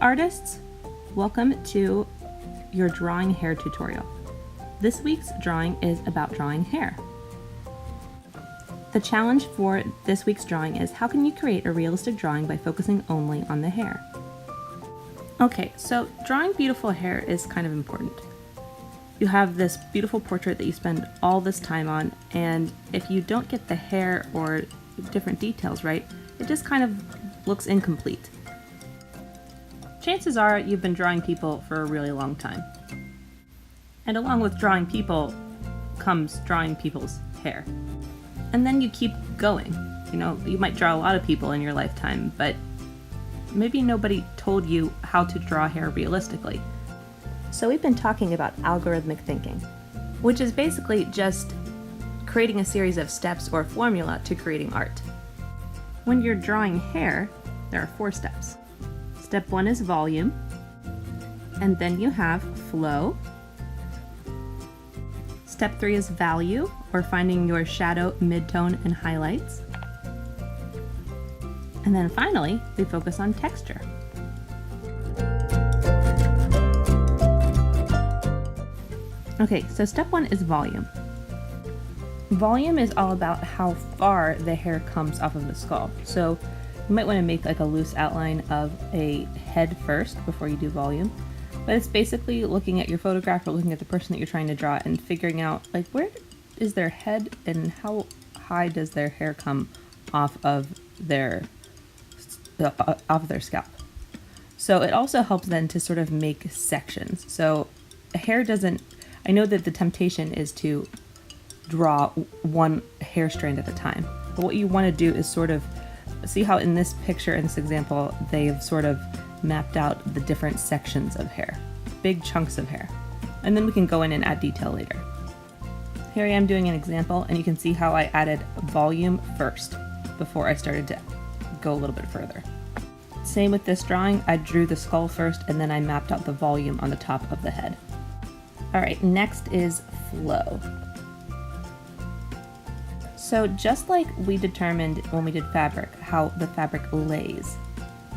artists, welcome to your drawing hair tutorial. This week's drawing is about drawing hair. The challenge for this week's drawing is how can you create a realistic drawing by focusing only on the hair? Okay, so drawing beautiful hair is kind of important. You have this beautiful portrait that you spend all this time on, and if you don't get the hair or different details right, it just kind of looks incomplete. Chances are you've been drawing people for a really long time. And along with drawing people comes drawing people's hair. And then you keep going. You know, you might draw a lot of people in your lifetime, but maybe nobody told you how to draw hair realistically. So we've been talking about algorithmic thinking, which is basically just creating a series of steps or formula to creating art. When you're drawing hair, there are 4 steps. Step 1 is volume, and then you have flow. Step 3 is value, or finding your shadow, midtone, and highlights. And then finally, we focus on texture. Okay, so step 1 is volume. Volume is all about how far the hair comes off of the skull. So you might want to make like a loose outline of a head first before you do volume. But it's basically looking at your photograph or looking at the person that you're trying to draw and figuring out like where is their head and how high does their hair come off of their scalp. So it also helps then to sort of make sections. So hair doesn't, I know that the temptation is to draw one hair strand at a time, but what you want to do is sort of see how in this picture, in this example, they've sort of mapped out the different sections of hair, big chunks of hair, and then we can go in and add detail later. Here I am doing an example, and you can see how I added volume first before I started to go a little bit further. Same with this drawing, I drew the skull first and then I mapped out the volume on the top of the head. Alright, next is flow. So just like we determined when we did fabric, how the fabric lays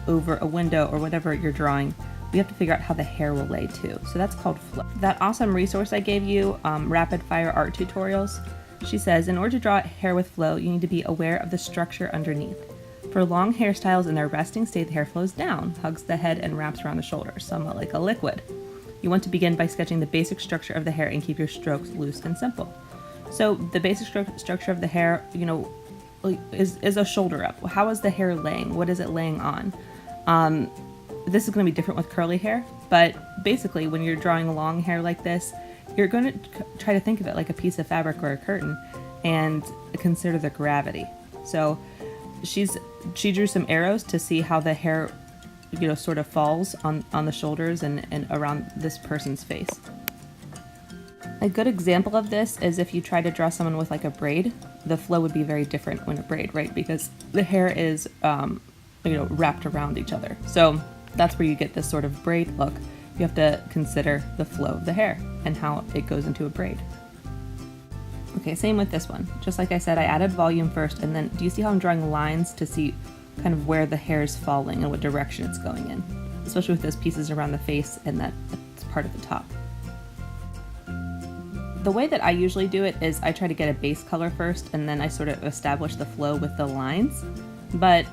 over a window or whatever you're drawing, we have to figure out how the hair will lay too. So that's called flow. That awesome resource I gave you, Rapid Fire Art Tutorials, she says, in order to draw hair with flow, you need to be aware of the structure underneath. For long hairstyles in their resting state, the hair flows down, hugs the head, and wraps around the shoulders, somewhat like a liquid. You want to begin by sketching the basic structure of the hair and keep your strokes loose and simple. So the basic structure of the hair, you know, is a shoulder up. How is the hair laying? What is it laying on? This is going to be different with curly hair, but basically when you're drawing long hair like this, you're going to try to think of it like a piece of fabric or a curtain and consider the gravity. So she drew some arrows to see how the hair, you know, sort of falls on the shoulders and around this person's face. A good example of this is if you try to draw someone with like a braid, the flow would be very different when a braid, right? Because the hair is, you know, wrapped around each other. So that's where you get this sort of braid look. You have to consider the flow of the hair and how it goes into a braid. Okay, same with this one. Just like I said, I added volume first, and then do you see how I'm drawing lines to see kind of where the hair is falling and what direction it's going in? Especially with those pieces around the face and that's part of the top. The way that I usually do it is I try to get a base color first and then I sort of establish the flow with the lines. But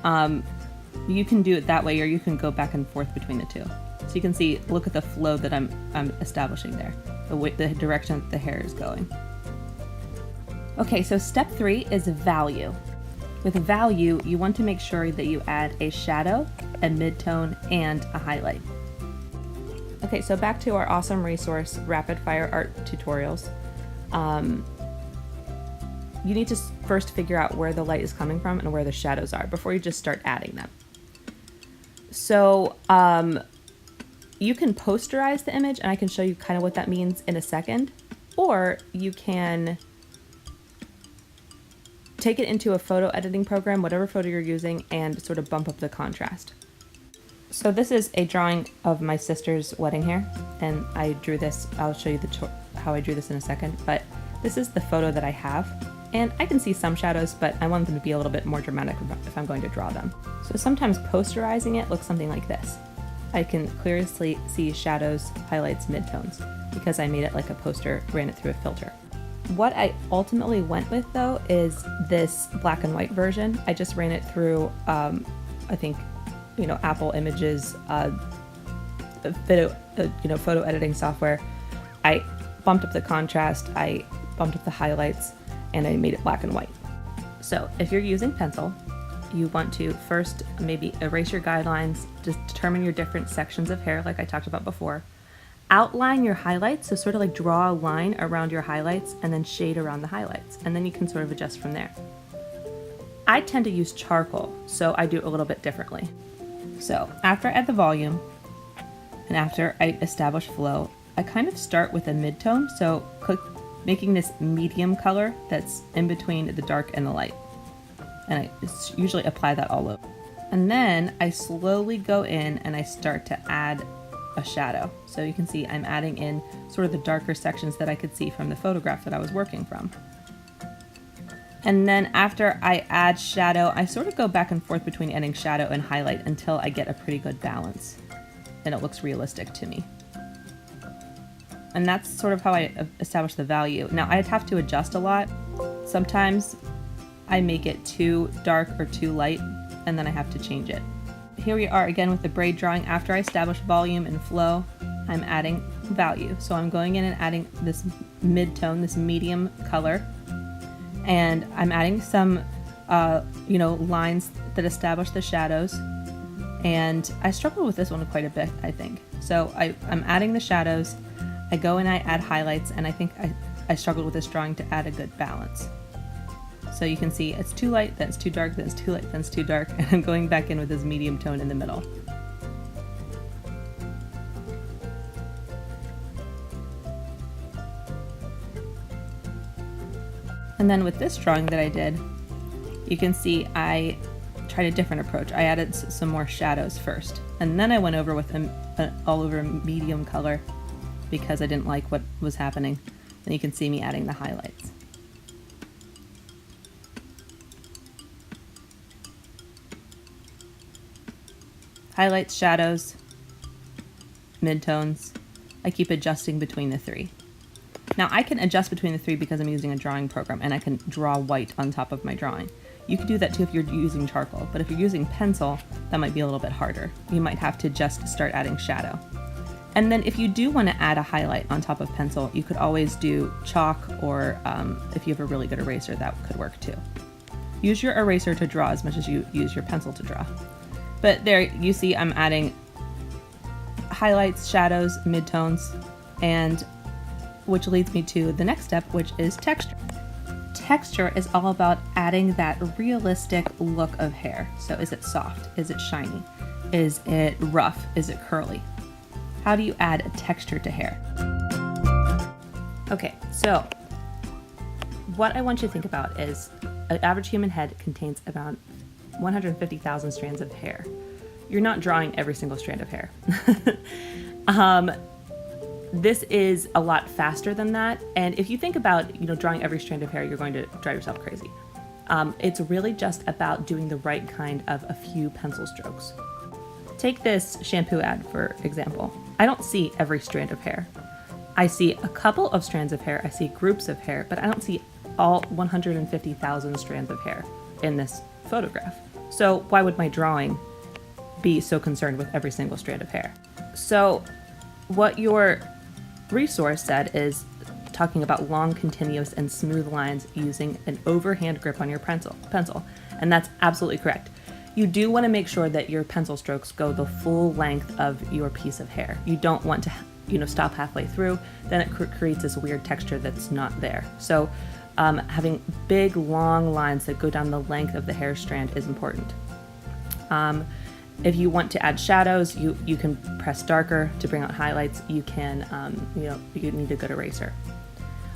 you can do it that way or you can go back and forth between the two. So you can see, look at the flow that I'm establishing there, the direction that the hair is going. Okay, so step 3 is value. With value, you want to make sure that you add a shadow, a midtone, and a highlight. Okay, so back to our awesome resource, Rapid Fire Art Tutorials. You need to first figure out where the light is coming from and where the shadows are before you just start adding them. So you can posterize the image, and I can show you kind of what that means in a second, or you can take it into a photo editing program, whatever photo you're using, and sort of bump up the contrast. So this is a drawing of my sister's wedding hair, and I drew this. I'll show you how I drew this in a second, but this is the photo that I have, and I can see some shadows, but I want them to be a little bit more dramatic if I'm going to draw them. So sometimes posterizing it looks something like this. I can clearly see shadows, highlights, midtones because I made it like a poster, ran it through a filter. What I ultimately went with though is this black and white version. I just ran it through, I think, Apple Images, photo editing software. I bumped up the contrast, I bumped up the highlights, and I made it black and white. So if you're using pencil, you want to first maybe erase your guidelines, just determine your different sections of hair like I talked about before. Outline your highlights, so sort of like draw a line around your highlights and then shade around the highlights, and then you can sort of adjust from there. I tend to use charcoal, so I do it a little bit differently. So after I add the volume and after I establish flow, I kind of start with a midtone, so making this medium color that's in between the dark and the light. And I usually apply that all over. And then I slowly go in and I start to add a shadow. So you can see I'm adding in sort of the darker sections that I could see from the photograph that I was working from. And then after I add shadow, I sort of go back and forth between adding shadow and highlight until I get a pretty good balance and it looks realistic to me. And that's sort of how I establish the value. Now I'd have to adjust a lot. Sometimes I make it too dark or too light, and then I have to change it. Here we are again with the braid drawing. After I establish volume and flow, I'm adding value. So I'm going in and adding this mid-tone, this medium color, and I'm adding some, lines that establish the shadows. And I struggle with this one quite a bit, I think. So I'm adding the shadows, I go and I add highlights, and I think I struggled with this drawing to add a good balance. So you can see it's too light, then it's too dark, then it's too light, then it's too dark, and I'm going back in with this medium tone in the middle. And then with this drawing that I did, you can see I tried a different approach. I added some more shadows first, and then I went over with an all over medium color because I didn't like what was happening. And you can see me adding the highlights. Highlights, shadows, midtones. I keep adjusting between the three. Now I can adjust between the three because I'm using a drawing program and I can draw white on top of my drawing. You can do that too if you're using charcoal, but if you're using pencil, that might be a little bit harder. You might have to just start adding shadow. And then if you do want to add a highlight on top of pencil, you could always do chalk, or if you have a really good eraser, that could work too. Use your eraser to draw as much as you use your pencil to draw. But there you see I'm adding highlights, shadows, midtones, and which leads me to the next step, which is texture. Texture is all about adding that realistic look of hair. So is it soft? Is it shiny? Is it rough? Is it curly? How do you add a texture to hair? Okay, so what I want you to think about is an average human head contains about 150,000 strands of hair. You're not drawing every single strand of hair. This is a lot faster than that. And if you think about, drawing every strand of hair, you're going to drive yourself crazy. It's really just about doing the right kind of a few pencil strokes. Take this shampoo ad, for example. I don't see every strand of hair. I see a couple of strands of hair, I see groups of hair, but I don't see all 150,000 strands of hair in this photograph. So why would my drawing be so concerned with every single strand of hair? So what your resource said is talking about long, continuous, and smooth lines using an overhand grip on your pencil. And that's absolutely correct. You do want to make sure that your pencil strokes go the full length of your piece of hair. You don't want to, stop halfway through. Then it creates this weird texture that's not there. So having big, long lines that go down the length of the hair strand is important. If you want to add shadows, you can press darker to bring out highlights. You can, you need a good eraser.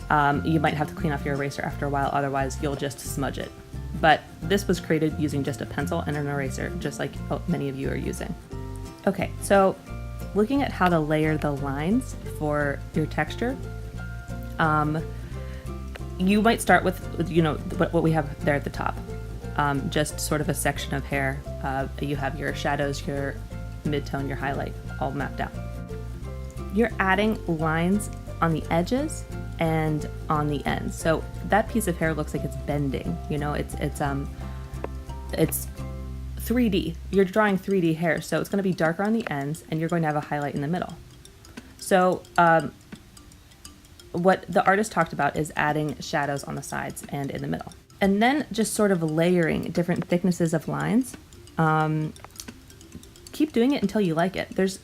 You might have to clean off your eraser after a while, otherwise you'll just smudge it. But this was created using just a pencil and an eraser, just like many of you are using. Okay, so looking at how to layer the lines for your texture, you might start with, what we have there at the top. Just sort of a section of hair. You have your shadows, your midtone, your highlight. all mapped out. You're adding lines on the edges and on the ends. So that piece of hair looks like it's bending, you know, it's 3D. You're drawing 3D hair, so it's going to be darker on the ends and you're going to have a highlight in the middle. So what the artist talked about is adding shadows on the sides and in the middle. And then just sort of layering different thicknesses of lines. Keep doing it until you like it. There's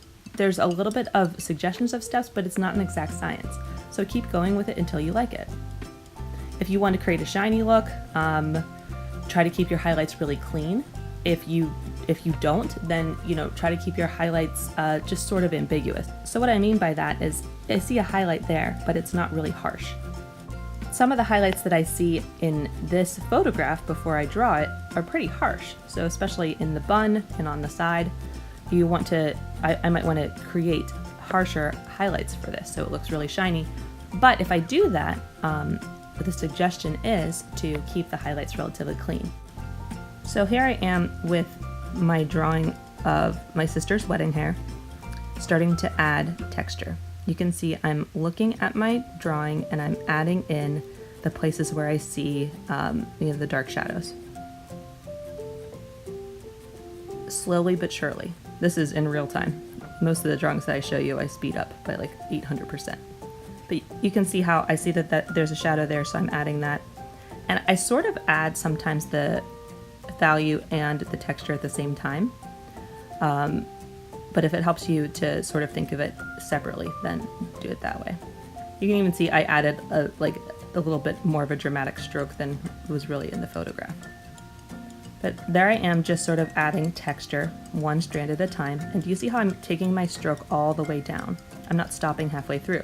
a little bit of suggestions of steps, but it's not an exact science. So keep going with it until you like it. If you want to create a shiny look, try to keep your highlights really clean. If you don't, then try to keep your highlights just sort of ambiguous. So what I mean by that is I see a highlight there, but it's not really harsh. Some of the highlights that I see in this photograph before I draw it are pretty harsh. So especially in the bun and on the side, you want to, I might want to create harsher highlights for this so it looks really shiny. But if I do that, the suggestion is to keep the highlights relatively clean. So here I am with my drawing of my sister's wedding hair, starting to add texture. You can see I'm looking at my drawing and I'm adding in the places where I see the dark shadows. Slowly but surely. This is in real time. Most of the drawings that I show you, I speed up by like 800%. But you can see how I see that there's a shadow there, so I'm adding that. And I sort of add sometimes the value and the texture at the same time. But if it helps you to sort of think of it separately, then do it that way. You can even see I added a little bit more of a dramatic stroke than was really in the photograph. But there I am, just sort of adding texture one strand at a time. And do you see how I'm taking my stroke all the way down? I'm not stopping halfway through.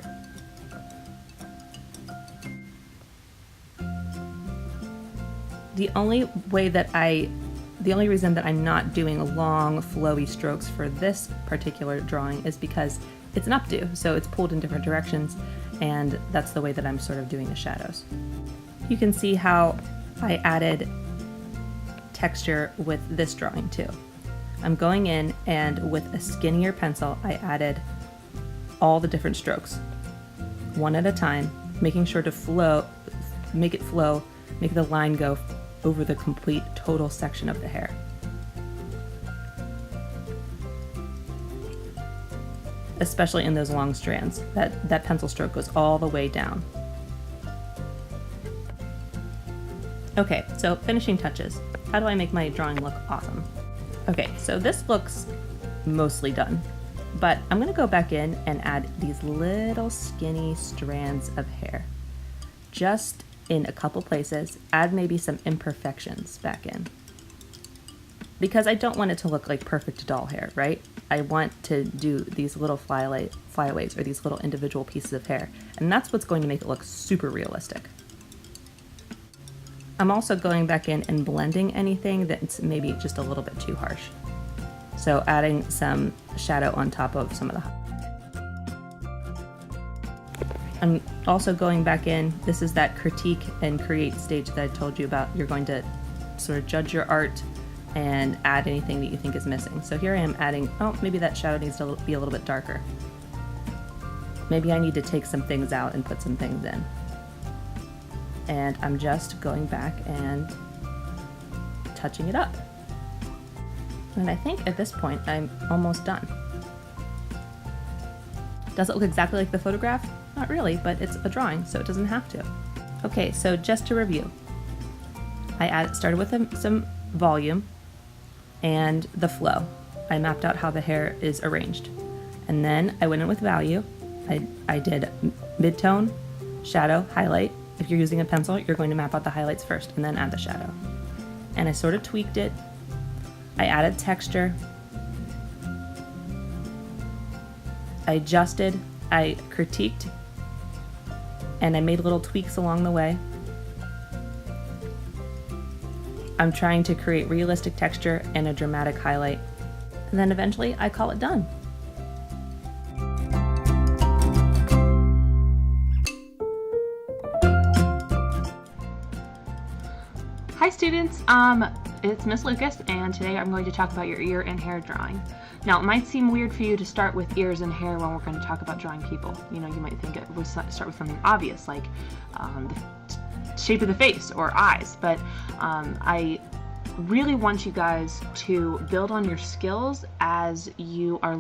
The only reason that I'm not doing long, flowy strokes for this particular drawing is because it's an updo, so it's pulled in different directions, and that's the way that I'm sort of doing the shadows. You can see how I added texture with this drawing too. I'm going in and with a skinnier pencil, I added all the different strokes, one at a time, making sure to make the line go over the complete total section of the hair. Especially in those long strands, that pencil stroke goes all the way down. Okay, so finishing touches. How do I make my drawing look awesome? Okay, so this looks mostly done, but I'm gonna go back in and add these little skinny strands of hair. Just in a couple places, add maybe some imperfections back in. Because I don't want it to look like perfect doll hair, right? I want to do these little flyaways or these little individual pieces of hair, and that's what's going to make it look super realistic. I'm also going back in and blending anything that's maybe just a little bit too harsh. So adding some shadow on top of some of the... I'm also going back in, this is that critique and create stage that I told you about. You're going to sort of judge your art and add anything that you think is missing. So here I am adding, maybe that shadow needs to be a little bit darker. Maybe I need to take some things out and put some things in. And I'm just going back and touching it up. And I think at this point I'm almost done. Does it look exactly like the photograph? Not really, but it's a drawing, so it doesn't have to. Okay, so just to review. I started with some volume and the flow. I mapped out how the hair is arranged. And then I went in with value. I did mid-tone, shadow, highlight. If you're using a pencil, you're going to map out the highlights first and then add the shadow. And I sort of tweaked it. I added texture. I adjusted, I critiqued, and I made little tweaks along the way. I'm trying to create realistic texture and a dramatic highlight. And then eventually I call it done. Hi students, it's Miss Lucas, and today I'm going to talk about your ear and hair drawing. Now, it might seem weird for you to start with ears and hair when we're going to talk about drawing people. You know, you might think it would start with something obvious, like the shape of the face or eyes, but I really want you guys to build on your skills as you are